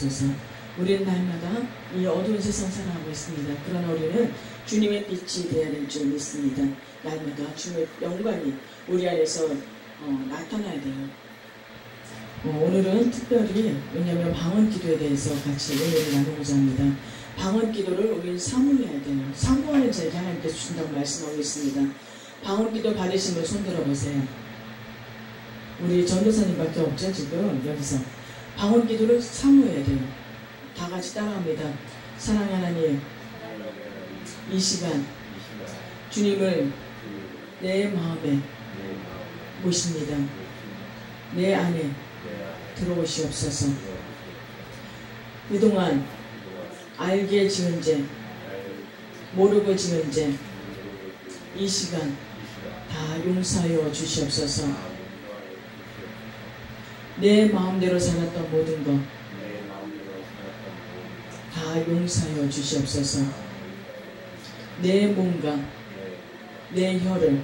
주셔서 우리는 날마다 이 어두운 세상 살아가고 있습니다. 그러나 우리는 주님의 빛이 되어야 될 줄 믿습니다. 날마다 주님의 영광이 우리 안에서 나타나야 돼요. 오늘은 특별히 왜냐하면 방언 기도에 대해서 같이 은혜를 나누고자 합니다. 방언 기도를 우리는 사모해야 돼요. 사모하는 자에게 하나님께서 주신다고 말씀하고 있습니다. 방언 기도 받으신 분 손 들어보세요. 우리 전도사님밖에 없죠 지금 여기서. 방언 기도를 사모해야 돼요. 다 같이 따라합니다. 사랑하는 하나님, 이 시간 주님을 내 마음에 모십니다. 내 안에 들어오시옵소서. 그동안 알게 지은 죄, 모르고 지은 죄, 이 시간 다 용서하여 주시옵소서. 내 마음대로 살았던 모든 것 다 용서하여 주시옵소서. 내 몸과 내 혀를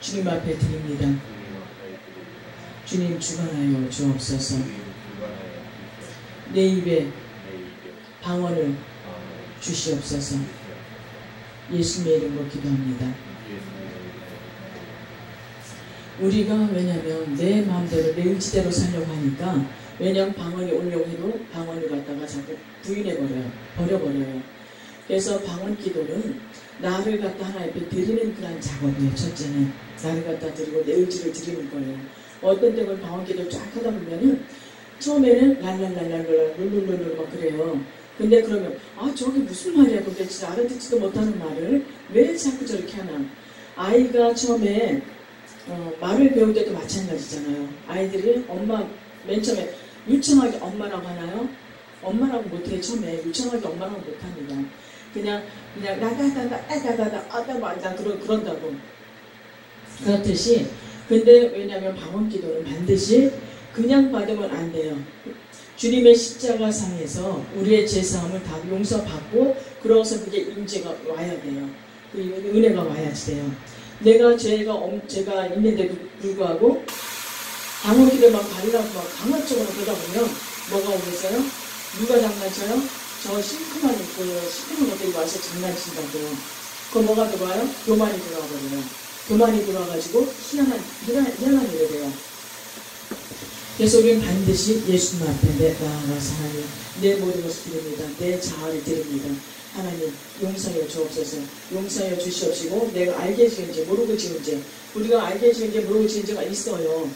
주님 앞에 드립니다. 주님 주관하여 주옵소서. 내 입에 방언을 주시옵소서. 예수님의 이름으로 기도합니다. 우리가 왜냐면 내 마음대로 내 의지대로 살려고 하니까 왜냐면 방언이 오려고 해도 방언을 갖다가 자꾸 버려버려요. 그래서 방언 기도는 나를 갖다 하나님 앞에 드리는 그런 작업이에요. 첫째는 나를 갖다 드리고 내 의지를 드리는 거예요. 어떤 때는 방언 기도를 쫙 하다 보면은 처음에는 랄랄랄랄랄 룰룰룰룰 막 그래요. 근데 그러면 저게 무슨 말이야. 근데 진짜 알아듣지도 못하는 말을 왜 자꾸 저렇게 하나. 아이가 처음에 말을 배울 때도 마찬가지잖아요. 아이들이 엄마 맨 처음에 유창하게 엄마라고 하나요? 엄마라고 못해. 처음에 유창하게 엄마라고 못합니다. 그냥 나다다다다다다다다 그런다고. 그렇듯이 근데 왜냐하면 방언 기도는 반드시 그냥 받으면 안 돼요. 주님의 십자가상에서 우리의 죄사함을 다 용서받고 그러고서 그게 임재가 와야 돼요. 그 은혜가 와야지 돼요. 내가 죄가 있는데도 불구하고 방언 기도만 가리라고 막 강압적으로 그러다 보면 뭐가 오겠어요? 누가 장난쳐요? 저 심쿵한 것들이 와서 장난친다고요. 그럼 뭐가 들어와요? 교만이 들어와 버려요. 교만이 들어와가지고 희한한 일이 돼요. 그래서 우리는 반드시 예수님 앞에 나아가서 하나님 내 모든 것을 드립니다. 내 자아를 드립니다. 하나님 용서하여 주옵소서. 용서하여 주시옵시고 내가 알게 지은 죄 모르고 지은 죄 우리가 알게 지은 죄 모르고 지은 죄가 있어요.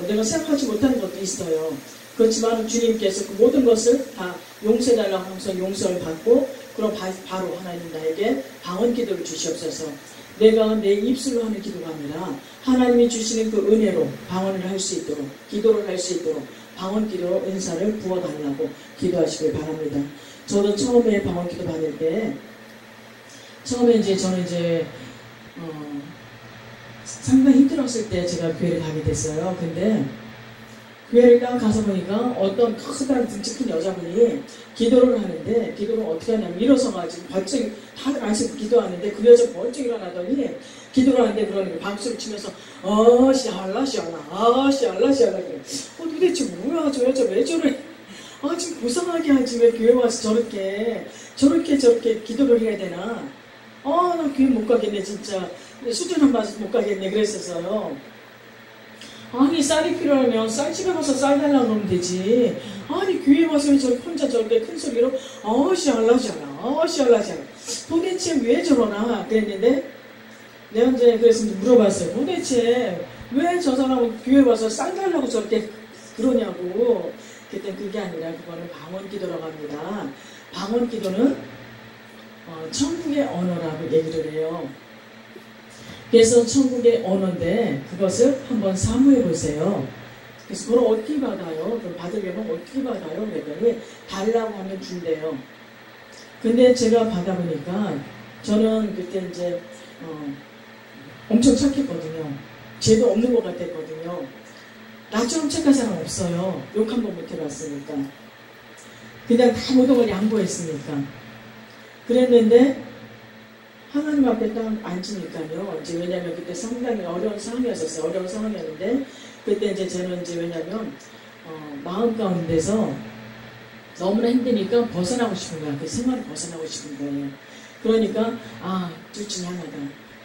내가 생각하지 못하는 것도 있어요. 그렇지만 주님께서 그 모든 것을 다 용서해달라고 하면서 용서를 받고 그럼 바로 하나님 나에게 방언 기도를 주시옵소서. 내가 내 입술로 하는 기도가 아니라 하나님이 주시는 그 은혜로 방언을 할 수 있도록 기도를 할 수 있도록 방언 기도로 은사를 부어달라고 기도하시길 바랍니다. 저도 처음에 방언 기도 받을 때 저는 상당히 힘들었을 때 제가 교회를 가게 됐어요. 근데 교회를 딱 가서 보니까 어떤 커다란 등치 큰 여자분이 기도를 하는데 기도를 어떻게 하냐면 일어서가지고 벌쩍 다들 앉아서 기도하는데 그 여자 벌쩍 일어나더니 기도를 하는데 그러는 박수를 치면서 시알라 그래. 도대체 뭐야 저 여자 왜 저래. 지금 불쌍하게 하지 왜 교회 와서 저렇게 기도를 해야 되나. 나 교회 못 가겠네 진짜. 수준 한 번 못 가겠네 그랬었어요. 아니 쌀이 필요하면 쌀집에 가서 쌀 달라고 그러면 되지. 아니 교회 와서 저 혼자 저렇게 큰 소리로 시알라시알라 도대체 왜 저러나 그랬는데 내가 이제 그래서 물어봤어요. 도대체 왜 저 사람은 교회 와서 쌀 달라고 저렇게 그러냐고. 그때 그게 아니라 그거는 방언 기도라고 합니다. 방언 기도는 천국의 언어라고 얘기를 해요. 그래서 천국의 언어인데 그것을 한번 사모해 보세요. 그래서 그걸 어떻게 받아요? 그럼 받으려면 어떻게 받아요? 그랬더니 달라고 하면 준대요. 근데 제가 받아보니까 저는 그때 이제 엄청 착했거든요. 죄도 없는 것 같았거든요. 나처럼 착한 사람 없어요. 욕 한 번 못 해봤으니까. 그냥 다 모든 걸 양보했으니까. 그랬는데 하나님 앞에 딱 앉으니까요. 이제 왜냐면 그때 상당히 어려운 상황이었어요. 어려운 상황이었는데 그때 이제 저는 이제 왜냐면 마음 가운데서 너무나 힘드니까 벗어나고 싶은 거야. 그 생활을 벗어나고 싶은 거예요. 그러니까 둘 중에 하나다.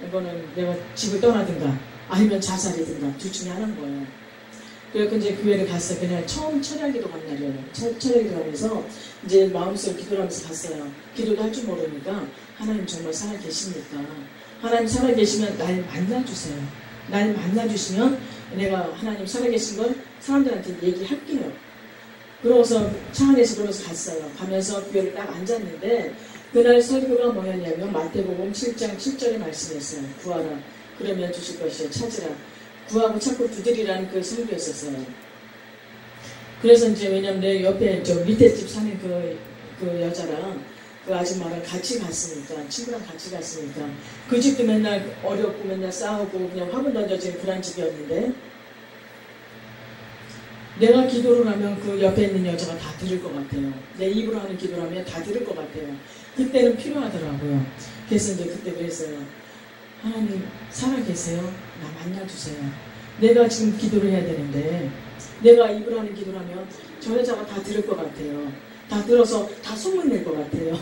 이거는 내가 집을 떠나든가 아니면 자살이든가 둘 중에 하나인 거예요. 그래서 이제 교회를 갔어요. 그냥 처음 철야기도 간 날이에요. 철야기도 가면서 이제 마음속으로 기도를 하면서 갔어요. 기도도 할 줄 모르니까 하나님 정말 살아계십니까? 하나님 살아계시면 날 만나주세요. 날 만나주시면 내가 하나님 살아계신 걸 사람들한테 얘기할게요. 그러고서 차 안에서 그러면서 갔어요. 가면서 교회를 딱 앉았는데 그날 설교가 뭐였냐면 마태복음 7장 7절의 말씀이었어요. 구하라 그러면 주실 것이요 찾으라 구하고 찾고 두드리라는 그 설교였었어요. 그래서 이제 왜냐면 내 옆에 저 밑에 집 사는 그 여자랑 그 아줌마랑 같이 갔으니까 친구랑 같이 갔으니까 그 집도 맨날 어렵고 맨날 싸우고 그냥 화분 던져지는 그런 집이었는데 내가 기도를 하면 그 옆에 있는 여자가 다 들을 것 같아요. 내 입으로 하는 기도를 하면 다 들을 것 같아요. 그때는 필요하더라고요. 그래서 이제 그때 그랬어요. 하나님 살아계세요. 나 만나주세요. 내가 지금 기도를 해야 되는데 내가 입으로 하는 기도를 하면 저 여자가 다 들을 것 같아요. 다 들어서 다 소문낼 것 같아요.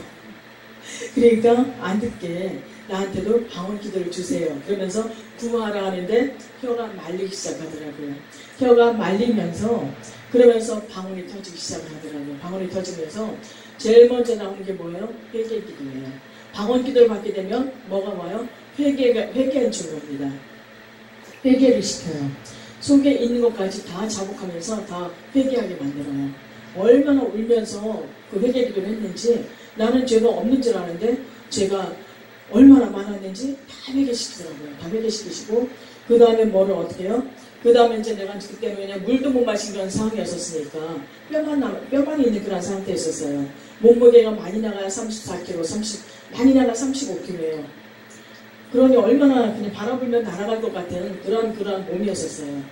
그러니까 안 듣게 나한테도 방언 기도를 주세요. 그러면서 구하라 하는데 혀가 말리기 시작하더라고요. 혀가 말리면서 그러면서 방언이 터지기 시작하더라고요. 방언이 터지면서 제일 먼저 나오는 게 뭐예요? 회개 기도예요. 방언 기도를 받게 되면 뭐가 와요? 회개한 증거입니다. 회개를 시켜요. 속에 있는 것까지 다 자복하면서 다 회개하게 만들어요. 얼마나 울면서 그 회개 기도를 했는지 나는 죄가 없는 줄 아는데 죄가 얼마나 많았는지 다 회개시키더라고요. 다 회개시키시고 그 다음에 뭐를 어떻게 해요? 그 다음에 이제 내가 그때는 그냥 물도 못 마신 그런 상황이었었으니까 뼈만 있는 그런 상태였었어요. 몸무게가 많이 나가야 34kg, 많이 나가 35kg예요. 그러니 얼마나 그냥 바라보면 날아갈 것 같은 그런 몸이었었어요.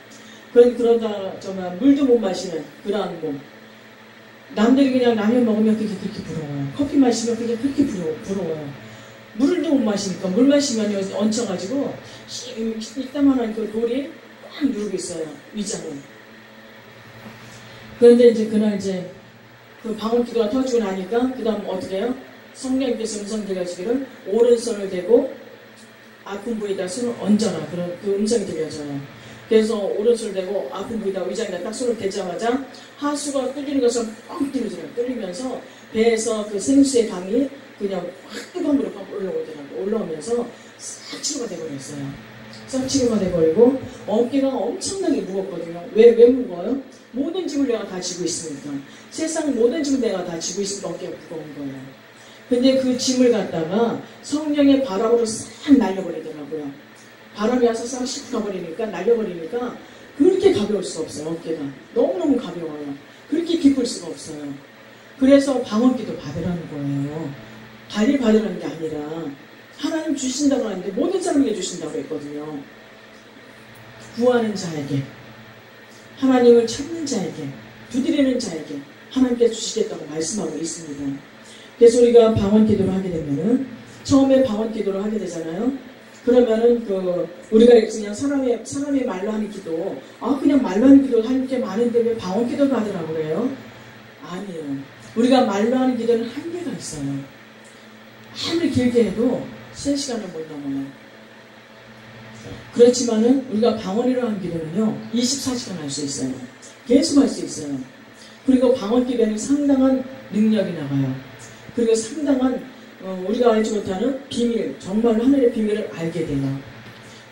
그러다 정말 물도 못 마시는 그런 몸. 남들이 그냥 라면 먹으면 그게 그렇게 부러워요. 커피 마시면 그게 그렇게 부러워요. 물도 못 마시니까 물 마시면 얹혀가지고 이따만한 그 돌이 꽉 누르고 있어요. 위장을. 그런데 이제 그날 이제 그 방언 기도가 터지고 나니까 그 다음 어떻게 해요? 성령님께서 음성 들려주기를 오른손을 대고 아픈 부위에다 손을 얹어라. 그런 그 음성이 들려져요. 그래서 오른손을 대고 아픈 부위에다 위장에다 딱 손을 대자마자 하수가 뚫리는 것을 뻥 뚫리더라고요. 뚫리면서 배에서 그 생수의 감이 그냥 확 뜨거운 물이 막 올라오더라고요. 올라오면서 싹 치료가 돼버렸어요. 싹 치료가 돼버리고 어깨가 엄청나게 무겁거든요. 왜 무거워요? 모든 짐을 내가 다 지고 있으니까. 세상 모든 짐을 내가 다 지고 있으니까 어깨가 무거운 거예요. 근데 그 짐을 갖다가 성령의 바람으로 싹 날려버리더라고요. 바람이 와서 싹 싣고 가버리니까 날려버리니까 그렇게 가벼울 수가 없어요. 어깨가 너무너무 가벼워요. 그렇게 기쁠 수가 없어요. 그래서 방언기도 받으라는 거예요. 달리 받으라는 게 아니라 하나님 주신다고 하는데 모든 사람에게 주신다고 했거든요. 구하는 자에게, 하나님을 찾는 자에게, 두드리는 자에게 하나님께 주시겠다고 말씀하고 있습니다. 그래서 우리가 방언 기도를 하게 되면은 처음에 방언 기도를 하게 되잖아요. 그러면은 우리가 그냥 사람의 말로 하는 기도, 그냥 말로 하는 기도 할 게 많은데 왜 방언 기도를 하더라고 그래요? 아니에요. 우리가 말로 하는 기도는 한계가 있어요. 아무리 길게 해도 3시간을 못 넘어요. 그렇지만은 우리가 방언으로 하는 기도는요 24시간 할 수 있어요. 계속 할 수 있어요. 그리고 방언 기도는 상당한 능력이 나가요. 그리고 상당한 우리가 알지 못하는 비밀, 정말로 하늘의 비밀을 알게 돼요.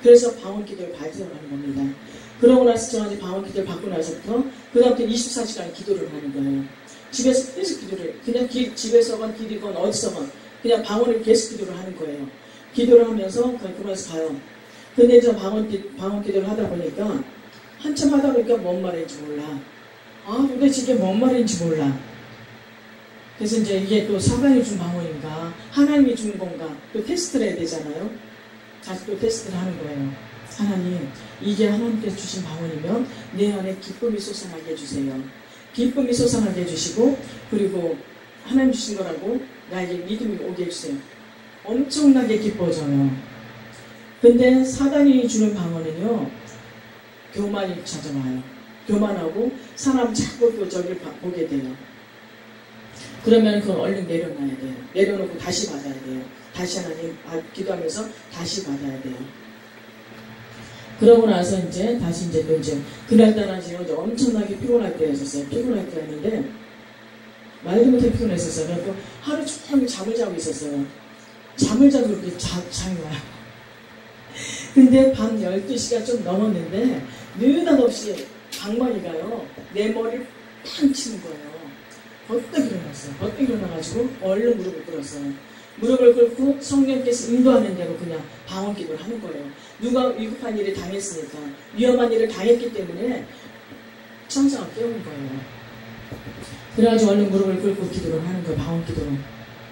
그래서 방언 기도를 발전하는 겁니다. 그러고 나서 저는 방언 기도를 받고 나서부터 그 다음부터 24시간 기도를 하는 거예요. 집에서 계속 기도를, 그냥 집에서건 길이건 어디서건 그냥 방언을 계속 기도를 하는 거예요. 기도를 하면서 그러면서 가요. 근데 저 방언 기도를 하다 보니까 한참 하다 보니까 뭔 말인지 몰라. 도대체 이게 뭔 말인지 몰라. 그래서 이제 이게 또 사방이 준 방언인가 하나님이 준 건가 또 테스트를 해야 되잖아요. 다시 또 테스트를 하는 거예요. 하나님, 이게 하나님께서 주신 방언이면 내 안에 기쁨이 솟아나게 해주세요. 기쁨이 솟아나게 해주시고 그리고 하나님 주신 거라고 나에게 믿음이 오게 해주세요. 엄청나게 기뻐져요. 근데 사단이 주는 방언은요 교만이 찾아와요. 교만하고 사람 자꾸 저기를 보게 돼요. 그러면 그건 얼른 내려놔야 돼요. 내려놓고 다시 받아야 돼요. 다시 하나님 기도하면서 다시 받아야 돼요. 그러고 나서 이제 다시 이제 또 이제 그날따라 제가 이제 엄청나게 피곤할 때였었어요. 피곤할 때였는데 말도 못해 피곤했었어요. 그래서 하루 종일 잠을 자고 있었어요. 잠을 자도 그렇게 잠이 와요. 근데 밤 12시가 좀 넘었는데 느닷없이 방망이가요 내 머리를 팡 치는 거예요. 버뜩 일어났어요. 버뜩 일어나가지고 얼른 무릎을 꿇었어요. 무릎을 꿇고 성령께서 인도하는 대로 그냥 방언 기도를 하는 거예요. 누가 위급한 일을 당했으니까 위험한 일을 당했기 때문에 천사가 깨운 거예요. 그래가지고 얼른 무릎을 꿇고 기도를 하는 거예요. 방언 기도로.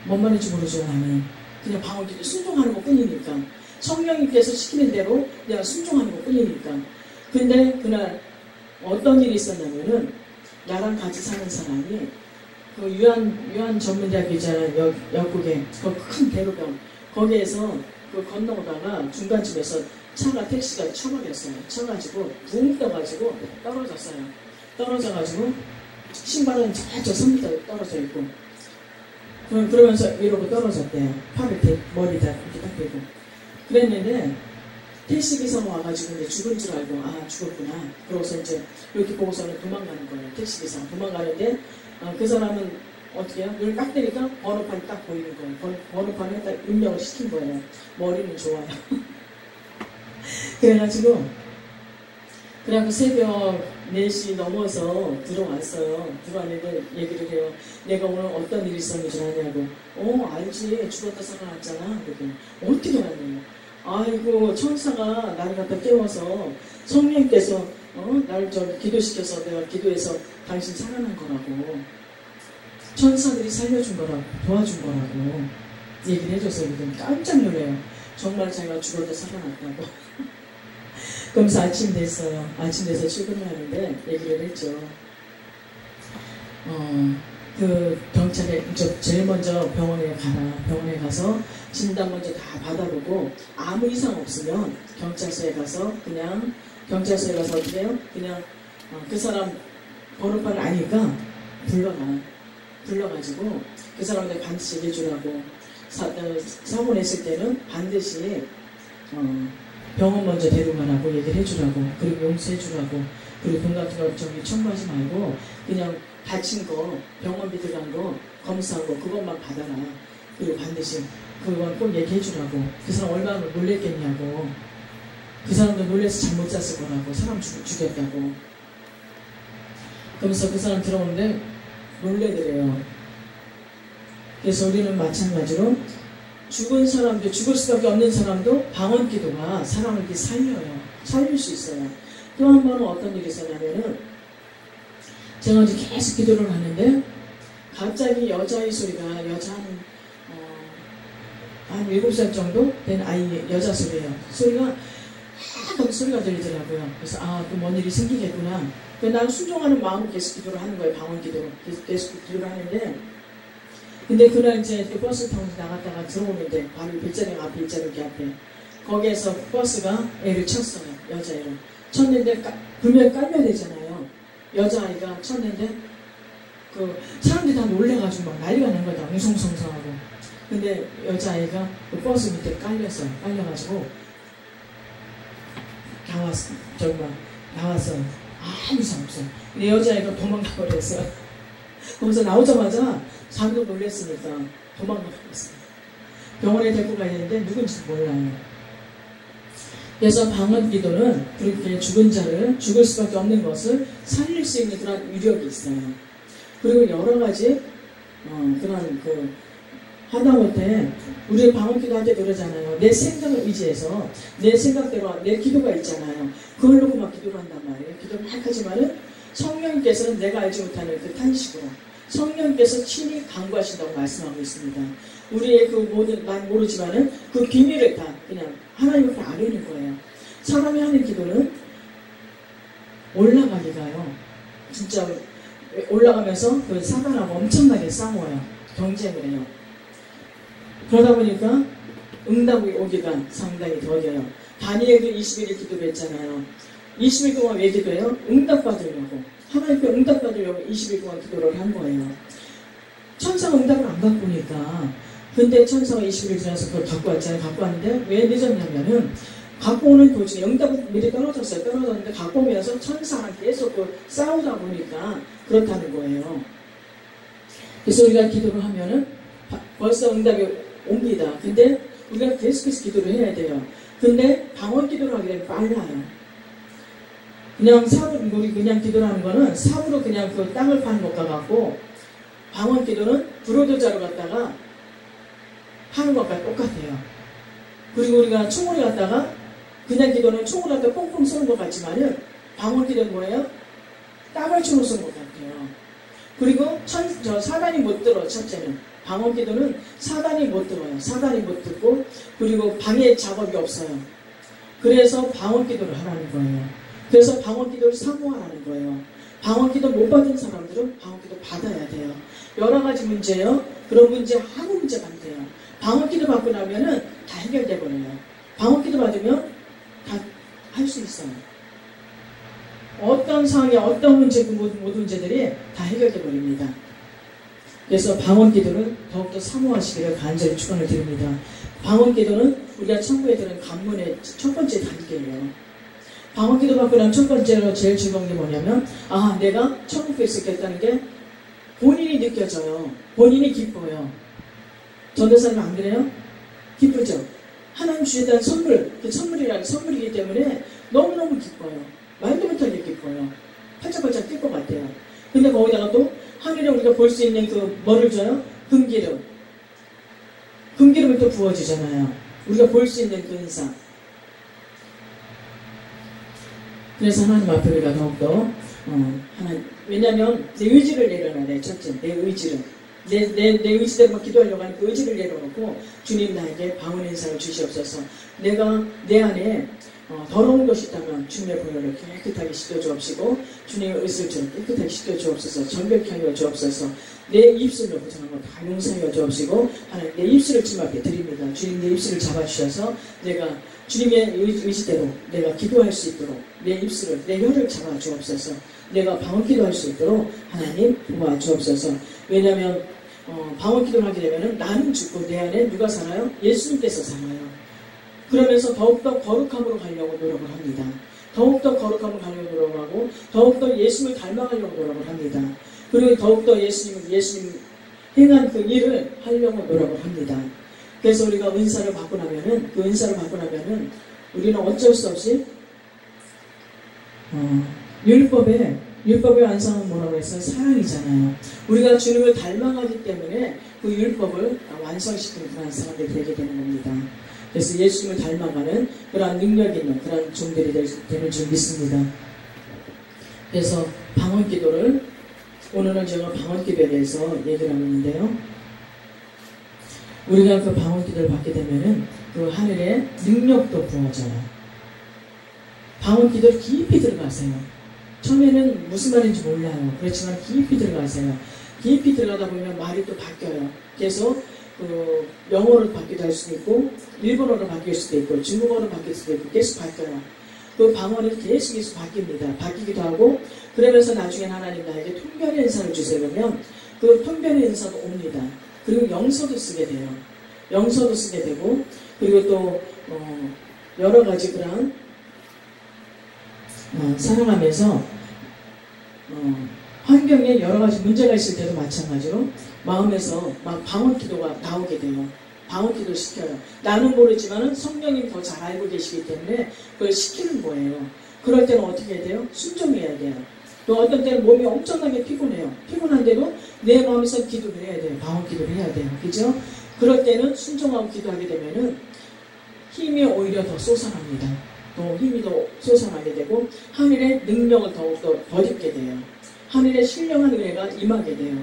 뭔 말인지 모르죠. 나는 그냥 방언 기도 순종하는 것 뿐이니까 성령님께서 시키는 대로 내가 순종하는 것 뿐이니까. 근데 그날 어떤 일이 있었냐면은 나랑 같이 사는 사람이 그 유한 전문대학교 있잖아요. 영국에 그 큰 대로변 거기에서 그 건너오다가 중간쯤에서 택시가 쳐버렸어요. 쳐가지고 붕 떠가지고 떨어졌어요. 떨어져가지고 신발은 저쪽 3m 떨어져 있고 그러면서 이러고 떨어졌대요. 팔을 머리 다 이렇게 딱 대고 그랬는데 택시기사가 와가지고 이제 죽은 줄 알고 죽었구나. 그러고서 이제 이렇게 보고서는 도망가는 거예요. 택시기사가 도망가는데 그 사람은 어떻게 해요? 눈을 딱 대니까 번호판이 딱 보이는 거예요. 번호판에 딱 입력을 시킨 거예요. 머리는 좋아요. 그래가지고 새벽 4시 넘어서 들어왔어요. 들어왔는데 얘기를 해요. 내가 오늘 어떤 일이 있었는지 줄 아냐고. 알지. 죽었다 살아났잖아. 그랬더니 어떻게 알았냐고. 아이고 천사가 나를 갖다 깨워서 성령께서 나를 기도시켜서 내가 기도해서 당신 살아난 거라고. 천사들이 살려준 거라고 도와준 거라고 얘기를 해줬어요. 깜짝 놀래요. 정말 자기가 죽었다 살아났다고. 그러면서 아침 됐어요. 아침 돼서 출근을 하는데 얘기를 했죠. 그 경찰에 제일 먼저 병원에 가라. 병원에 가서 진단 먼저 다 받아보고 아무 이상 없으면 경찰서에 가서 어떻게 해요? 그냥 그 사람 번호판을 아니까 불러가지고 그 사람한테 반드시 얘기해주라고. 사고 냈을 때는 반드시 병원 먼저 데려가라고 얘기를 해주라고. 그리고 용서해주라고. 그리고 돈 같은 거 청구하지 말고 그냥 다친 거 병원비 들어간 거 검사한 거 그것만 받아라. 그리고 반드시 그건 꼭 얘기해주라고. 그 사람 얼마나 놀랬겠냐고. 그 사람도 놀래서 잠 못 잤을 거라고. 사람 죽였다고. 그러면서 그 사람 들어오는데 놀래더래요. 그래서 우리는 마찬가지로 죽은 사람도 죽을 수밖에 없는 사람도 방언 기도가 사람을 이렇게 살려요. 살릴 수 있어요. 또 한 번은 어떤 일이 있었냐면은 제가 이제 계속 기도를 하는데 갑자기 여자의 소리가 한 7살 정도 된 아이 여자 소리예요. 소리가 소리가 들리더라고요. 그래서 또 뭔 일이 생기겠구나. 나는 순종하는 마음으로 계속 기도를 하는 거예요. 방언 기도로 계속 기도를 하는데 근데 그날 이제 버스 타고 나갔다가 들어오는데 바로 빗자루 앞에 거기에서 버스가 애를 쳤어요. 여자애를 쳤는데 분명히 깔려야 되잖아요. 여자아이가 쳤는데 그 사람들이 다 놀래가지고 막 난리가 난 거다. 웅성성성하고. 근데 여자아이가 그 버스 밑에 깔려가지고 나왔어요. 아무 이상 없어요. 근데 여자아이가 도망가 버렸어요. 거기서 나오자마자 자기도 놀랬으니까 도망가 버렸어요. 병원에 데리고 가야 되는데 누군지 몰라요. 그래서 방언 기도는 그렇게 죽은 자를 죽을 수밖에 없는 것을 살릴 수 있는 그런 위력이 있어요. 그리고 여러 가지 그런 하다못해 우리 방언 기도할 때 그러잖아요. 내 생각을 의지해서 내 생각대로 내 기도가 있잖아요. 그걸 놓고 막 기도를 한단 말이에요. 기도를 막 하지만은 성령께서는 내가 알지 못하는 그 탄식으로 성령께서 친히 강구하신다고 말씀하고 있습니다. 우리의 난 모르지만은 그 비밀을 다 그냥 하나님 앞에 아뢰는 거예요. 사람이 하는 기도는 올라가기가요. 진짜 올라가면서 그 사단하고 엄청나게 싸워요. 경쟁을 해요. 그러다 보니까 응답이 오기가 상당히 더뎌요. 다니엘도 21일 기도를 했잖아요. 20일 동안 왜 기도해요? 응답 받으려고. 하나님께 응답 받으려고 20일 동안 기도를 한 거예요. 천사가 응답을 안 갖고 오니까. 근데 천사가 20일 지나서 그걸 갖고 왔잖아요. 갖고 왔는데 왜 늦었냐면은 갖고 오는 도중에 응답은 미리 떨어졌어요. 떨어졌는데 갖고 오면서 천사랑 계속 싸우다 보니까 그렇다는 거예요. 그래서 우리가 기도를 하면은 벌써 응답이 옵니다. 근데 우리가 계속해서 기도를 해야 돼요. 근데 방언 기도를 하게 되면 빨라요. 그냥 우리 그냥 기도를 하는 거는 삽으로 그냥 그 땅을 파는 것과 같고, 방언 기도는 불호도자로 갖다가 하는 것과 똑같아요. 그리고 우리가 총을 갖다가 그냥 기도는 총을 갖다가 뽕뽕 쏘는 것 같지만은 방언 기도는 뭐예요? 땅을 총으로 쏘는 것 같아요. 그리고 사단이 못 들어. 첫째는 방언 기도는 사단이 못 들어요. 사단이 못 듣고, 그리고 방해 작업이 없어요. 그래서 방언 기도를 하라는 거예요. 그래서 방언 기도를 사모하라는 거예요. 방언 기도 못 받은 사람들은 방언 기도 받아야 돼요. 여러 가지 문제요. 그런 문제 아무 문제가 안 돼요. 방언 기도 받고 나면은 다 해결돼 버려요. 방언 기도 받으면 다 할 수 있어요. 어떤 상황에 어떤 문제, 그 모든 문제들이 다 해결돼 버립니다. 그래서 방언 기도를 더욱더 사모하시기를 간절히 축원을 드립니다. 방언 기도는 우리가 천국에 드는 관문의 첫 번째 단계예요. 방언 기도 받고 나면 첫 번째로 제일 즐거운 게 뭐냐면, 내가 천국에 있었겠다는 게 본인이 느껴져요. 본인이 기뻐요. 전도사님 안 그래요? 기쁘죠? 하나님 주셨다는 선물, 그 선물이라는 선물이기 때문에 너무너무 기뻐요. 말도 못하게 기뻐요. 팔짝팔짝 뛸 것 같아요. 근데 거기다가 또 하늘에 우리가 볼 수 있는 그 뭐를 줘요? 금기름. 금기름을 또 부어주잖아요. 우리가 볼 수 있는 그 은사. 그래서 하나님 앞에 우리가 더욱더 왜냐면 내 의지를 내려놔야 돼. 첫째, 내 의지를. 내 의지대로만 기도하려고 하는 그 의지를 내려놓고, 주님 나에게 방언 인사를 주시옵소서. 내가 내 안에 더러운 것이 있다면 주님의 보혈을 깨끗하게 씻겨주옵시고, 주님의 의술처럼 깨끗하게 씻겨주옵소서. 정결케 하여 주옵소서. 내 입술로 부정한 것 다 용서하여 주옵시고, 하나님 내 입술을 주님 앞에 드립니다. 주님 내 입술을 잡아주셔서 내가 주님의 의지대로 내가 기도할 수 있도록 내 입술을, 내 혀를 잡아주옵소서. 내가 방언 기도할 수 있도록 하나님 도와주옵소서. 왜냐하면 방언 기도를 하게 되면 나는 죽고 내 안에 누가 살아요? 예수님께서 살아요. 그러면서 더욱더 거룩함으로 가려고 노력을 합니다. 더욱더 거룩함으로 가려고 노력하고, 더욱더 예수님을 닮아가려고 노력을 합니다. 그리고 더욱더 예수님 행한 그 일을 하려고 노력을 합니다. 그래서 우리가 은사를 받고 나면은, 그 은사를 받고 나면은 우리는 어쩔 수 없이 율법의 완성은 뭐라고 했어요? 사랑이잖아요. 우리가 주님을 닮아가기 때문에 그 율법을 완성시키는 그런 사람들이 되게 되는 겁니다. 그래서 예수님을 닮아가는 그러한 능력 있는 그런 종들이 되는 줄 믿습니다. 그래서 방언 기도를, 오늘은 제가 방언 기도에 대해서 얘기를 하고 있는데요. 우리가 그 방언 기도를 받게 되면은 그 하늘에 능력도 부어져요. 방언 기도를 깊이 들어가세요. 처음에는 무슨 말인지 몰라요. 그렇지만 깊이 들어가세요. 깊이 들어가다 보면 말이 또 바뀌어요. 계속 영어로 바뀌기도 할 수도 있고, 일본어로 바뀔 수도 있고, 중국어로 바뀔 수도 있고, 계속 바뀌어요. 그 방언이 계속 바뀝니다. 바뀌기도 하고, 그러면서 나중에 하나님 나에게 통변의 은사를 주세요. 그러면 그 통변의 은사도 옵니다. 그리고 영서도 쓰게 돼요. 영서도 쓰게 되고, 그리고 또 여러 가지 그런 살아가면서 환경에 여러 가지 문제가 있을 때도 마찬가지로 마음에서 막 방언 기도가 나오게 돼요. 방언 기도 시켜요. 나는 모르지만은 성령님이 더 잘 알고 계시기 때문에 그걸 시키는 거예요. 그럴 때는 어떻게 해야 돼요? 순종해야 돼요. 또 어떤 때는 몸이 엄청나게 피곤해요. 피곤한데도 내 마음에서 기도를 해야 돼요. 방언 기도를 해야 돼요. 그죠? 그럴 때는 순종하고 기도하게 되면은 힘이 오히려 더 솟아납니다. 또 힘이 더 솟아나게 되고, 하늘의 능력을 더욱더 덧입게 돼요. 하늘의 신령한 은혜가 임하게 돼요.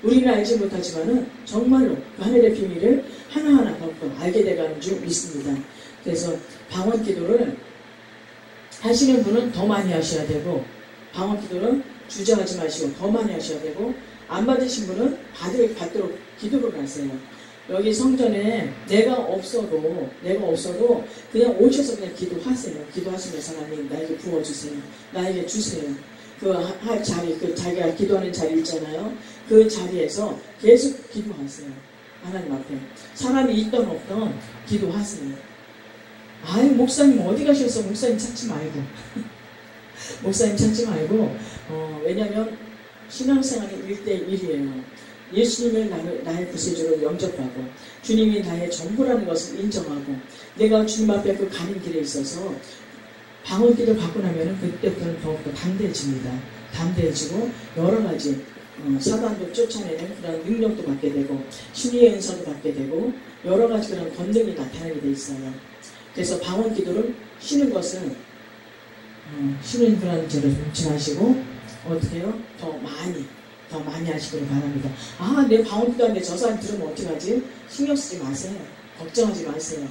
우리는 알지 못하지만은 정말로 그 하늘의 비밀을 하나하나 더욱더 알게 돼가는 줄 믿습니다. 그래서 방언 기도를 하시는 분은 더 많이 하셔야 되고, 방언 기도는 주저하지 마시고 더 많이 하셔야 되고, 안 받으신 분은 받도록 기도를 하세요. 여기 성전에 내가 없어도 그냥 오셔서 그냥 기도하세요. 기도하시면서 하나님 나에게 부어주세요. 나에게 주세요. 그 할 자리, 그 자기가 기도하는 자리 있잖아요. 그 자리에서 계속 기도하세요. 하나님 앞에. 사람이 있던 없던 기도하세요. 아유, 목사님 어디 가셨어? 목사님 찾지 말고. 목사님 찾지 말고, 왜냐면 신앙생활이 1대1이에요. 예수님을 나의 구세주로 영접하고 주님이 나의 전부라는 것을 인정하고 내가 주님 앞에 그 가는 길에 있어서 방언기도 받고 나면은 그때부터는 더욱더 담대해집니다. 담대해지고 여러 가지 사단도 쫓아내는 그런 능력도 받게 되고 신의의 은사도 받게 되고 여러 가지 그런 권능이 나타나게 돼 있어요. 그래서 방언기도를 쉬는 것은 쉬는 그런 죄를 조심하시고 어떻게 해요? 더 많이 하시기를 바랍니다. 아, 내 방언기도 하는데 저 사람 들으면 어떡하지? 신경 쓰지 마세요. 걱정하지 마세요.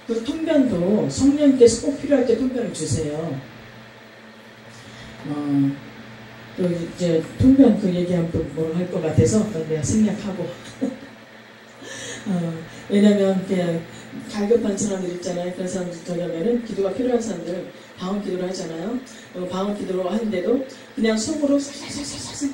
그 통변도 성령님께서 꼭 필요할 때 통변을 주세요. 또 이제 통변 그 얘기하면 또 뭘 할 것 같아서 내가 생략하고 왜냐면 그냥 갈급한 사람들 있잖아요. 그런 사람들 저기 하면은 기도가 필요한 사람들 방언 기도를 하잖아요. 방언 기도를 하는데도 그냥 속으로 살살살살살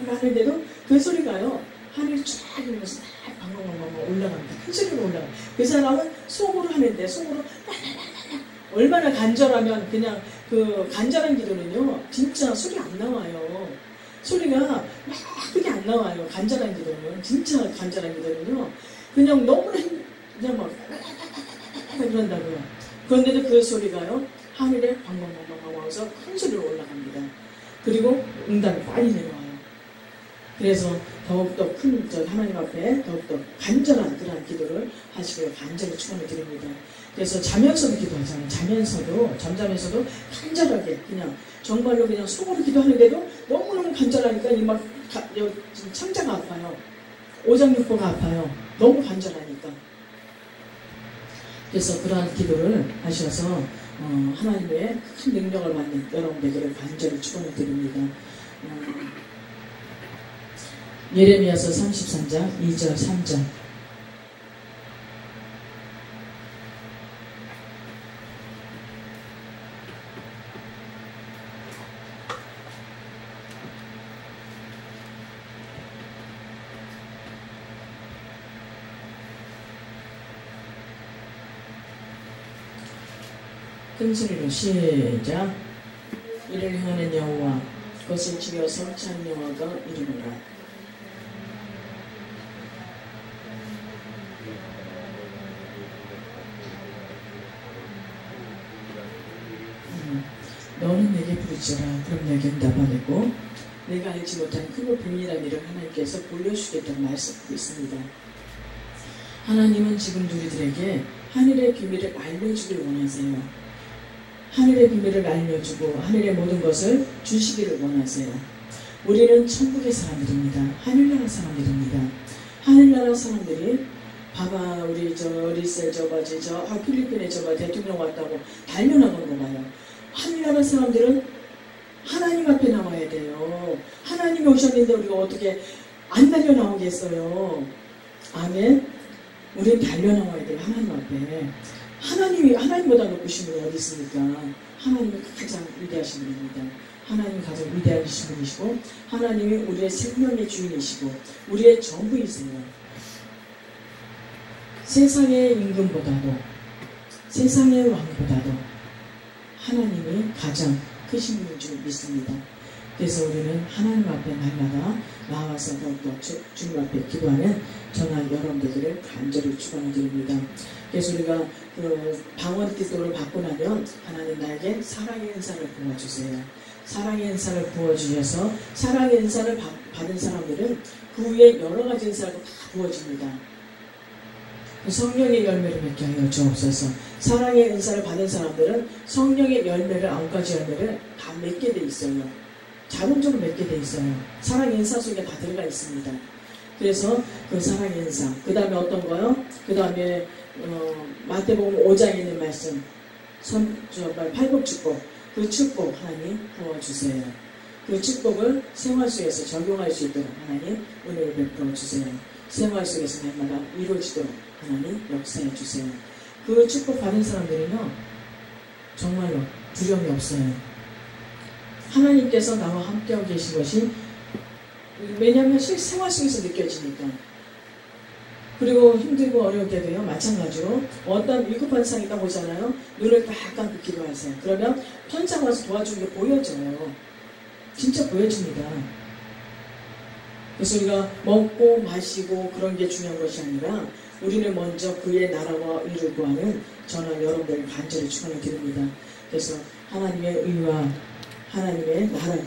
하는데도 그 소리가요 하늘 쫙 이러면서 방방방방 올라갑니다. 큰 소리로 올라가. 그 사람은 속으로 하는데 속으로 얼마나 간절하면 그냥 그 간절한 기도는요 진짜 소리 안 나와요. 소리가 막 크게 안 나와요. 간절한 기도는 진짜 간절한 기도는요 그냥 너무나 그냥 막 그런다고요. 그런데도 그 소리가요 하늘에 방방방방 와서 큰 소리로 올라갑니다. 그리고 응답이 빨리 내려와요. 그래서 더욱더 큰 하나님 앞에 더욱더 간절한 그러한 기도를 하시기를 간절히 축원을 드립니다. 그래서 자면서도 기도하잖아요. 잠자면서도 간절하게 그냥 정말로 그냥 속으로 기도하는데도 너무너무 간절하니까 이막 지금 창자가 아파요. 오장육부가 아파요. 너무 간절하니까. 그래서 그러한 기도를 하셔서 하나님의 큰 능력을 받는 여러분 되기를 간절히 축원을 드립니다. 예레미야서 33장 2절 3절 큰 소리로 시작. 이를 향하는 여호와 그것을 죽여 성취한 여호와가 이르노라. 너는 내게 부르짖어라. 그럼 내게 응답하겠고 내가 알지 못하는 크고 비밀한 일을 하나님께서 보여주겠다는 말씀하고 있습니다. 하나님은 지금 우리들에게 하늘의 비밀을 알려주길 원하세요. 하늘의 비밀을 알려주고 하늘의 모든 것을 주시기를 원하세요. 우리는 천국의 사람들입니다. 하늘나라 사람들입니다. 하늘나라 사람들이 봐봐 우리 리셀 필리핀에 대통령 왔다고 달려나간 거 봐요. 하늘나라 사람들은 하나님 앞에 나와야 돼요. 하나님이 오셨는데 우리가 어떻게 안 달려나오겠어요. 아멘. 우리는 달려나와야 돼요. 하나님 앞에. 하나님보다 높으신 분이 어디 있습니까? 하나님은 가장 위대하신 분입니다. 하나님이 가장 위대하신 분이시고 하나님이 우리의 생명의 주인이시고 우리의 전부이세요. 세상의 임금보다도 세상의 왕보다도 하나님이 가장 크신 분인 줄 믿습니다. 그래서 우리는 하나님 앞에 날마다 나와서 더욱더 주님 앞에 기도하는 저나 여러분들을 간절히 축원을 드립니다. 그래서 우리가 그 방언 기도를 받고 나면 하나님 나에게 사랑의 은사를 부어주세요. 사랑의 은사를 부어주셔서 사랑의 은사를 받은 사람들은 그 위에 여러 가지 은사가 다 부어집니다. 성령의 열매를 맺게 하여 주옵소서. 사랑의 은사를 받은 사람들은 성령의 열매를 9가지 열매를 다 맺게 돼 있어요. 자동적으로 맺게 돼 있어요. 사랑의 은사 속에 다 들어가 있습니다. 그래서 그 사랑의 은사 그 다음에 어떤 거요? 그 다음에 마태복음 5장에 있는 말씀 팔복축복 그 축복 하나님 부어주세요. 그 축복을 생활 속에서 적용할 수 있도록 하나님 은혜를 베풀어 주세요. 생활 속에서 날마다 이루어지도록 하나님 역사해 주세요. 그 축복 받은 사람들은요 정말로 두려움이 없어요. 하나님께서 나와 함께하고 계신 것이, 왜냐하면 생활 속에서 느껴지니까. 그리고 힘들고 어려울 때도요, 마찬가지로 어떤 위급한 상황이 있다고 보잖아요. 눈을 딱 감고 기도하세요. 그러면 천사가 와서 도와주는 게 보여져요. 진짜 보여집니다. 그래서 우리가 먹고 마시고 그런 게 중요한 것이 아니라 우리는 먼저 그의 나라와 의를 구하는 저는 여러분들 간절히 축원을 드립니다. 그래서 하나님의 의와 하나님의 나라가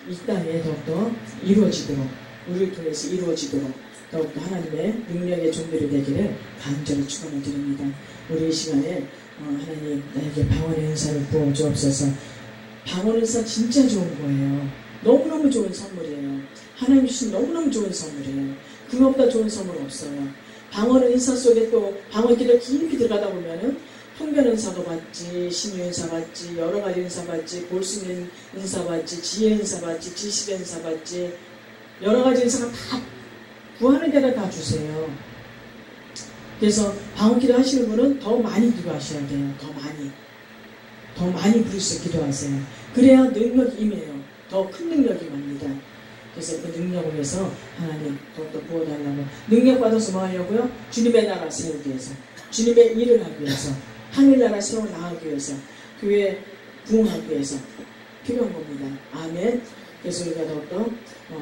이 땅에 더욱더 이루어지도록, 우리를 통해서 이루어지도록 더욱더 하나님의 능력의 종들이 되기를 간절히 축원을 드립니다. 우리 이 시간에 하나님 나에게 방언의 은사를 부어주옵소서. 방언 은사 진짜 좋은 거예요. 너무너무 좋은 선물이에요. 하나님 주신 너무너무 좋은 선물이에요. 그것보다 좋은 선물 없어요. 방언 은사 속에 또 방언 기도 깊이 들어가다 보면은 통변 은사도 받지, 신유 은사 받지, 여러 가지 은사 받지, 볼 수 있는 은사 받지, 지혜 은사 받지, 지식의 은사 받지, 여러 가지 은사가 다 구하는 데가 다 주세요. 그래서 방언 기도 하시는 분은 더 많이 기도하셔야 돼요. 더 많이 부를 수 있게 기도하세요. 그래야 능력이 임해요. 더 큰 능력이 옵니다. 그래서 그 능력을 위해서 하나님 더욱더 부어달라고. 능력 받아서 뭐 하려고요? 주님의 나라 세우기 위해서, 주님의 일을 하기 위해서, 하늘나라 세워 나가기 위해서, 교회 부흥하기 위해서 필요한 겁니다. 아멘. 그래서 우리가 더욱더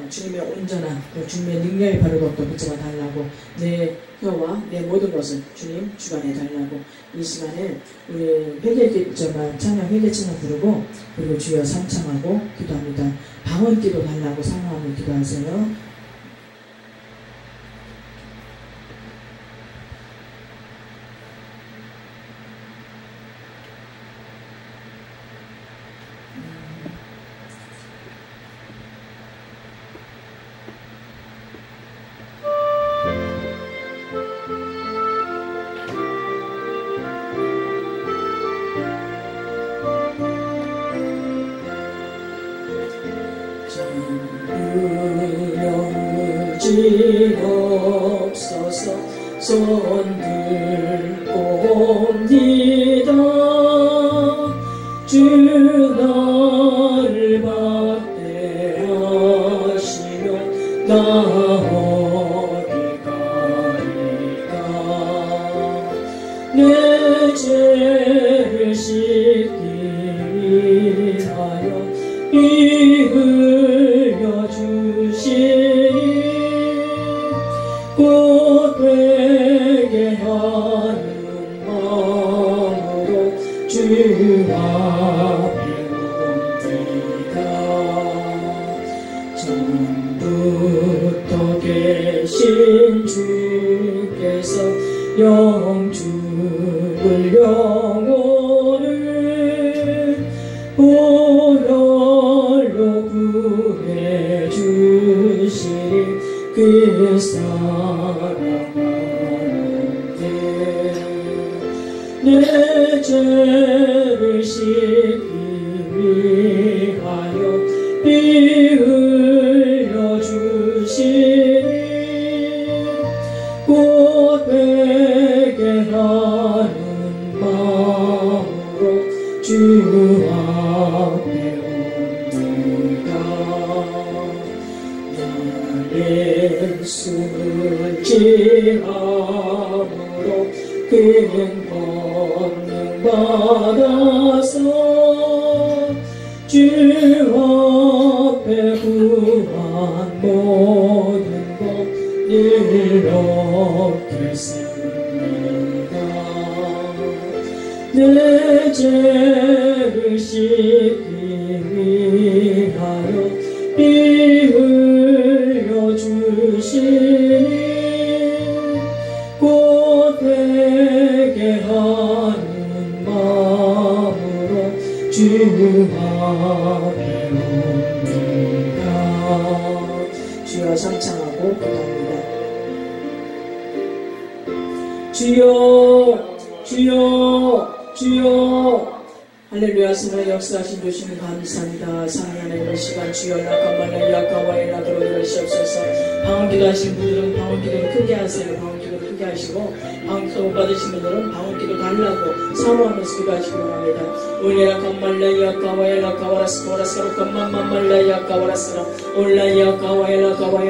주님의 온전한 주님의 능력의 발을 더욱더 붙잡아 달라고, 내 혀와 내 모든 것을 주님 주관해 달라고. 이 시간에 우리 회개기도만 찬양 회개찬양 부르고, 그리고 주여 삼창하고 기도합니다. 방언 기도 달라고 상호하며 기도하세요. 없어서 손 들고 옵니다. 주 나를 박대하시며 나 어디 가리까. 내 죄를 씻기 위하여 피 흘려 주시니 곧 되게 하는 마음으로 주 앞에 옵니다. 처음부터 계신 주께서 영주를 영혼을 보혈로 구해 주시리. 그 사랑하는데 내 죄를 씻기 위하여 피 흘려 주시니 곧 되게 하는 마음으로 주 앞에 숨을 취함으로 큰 권능 받아서 주 앞에 구한 모든 것 일으켰습니다. 내 죄를 씻기 위하여 피 흘려 주시니 곧 되게 하는 마음으로 주 앞에 옵니다. 주여 삼창하고 기도합니다. 주여 주여 주여. 할렐루야. 성령 역사하신 주시는 감사합니다. 사랑하는 이 시간 주여 약한 말로 약한 와이나 들어주시옵소서. 방언기도 하시는 분들은 방언기도를 크게 하세요. 방언기도를 크게 기도하시고 방송 받으신 분들은 방언기도 달라고 사모하면서 기도하시기 바랍니다. 올레라 깜말라야 까와엘라 까와라스 코라스카로 깜맘맘말라야 까와라스라 올라야 까와엘라 까와야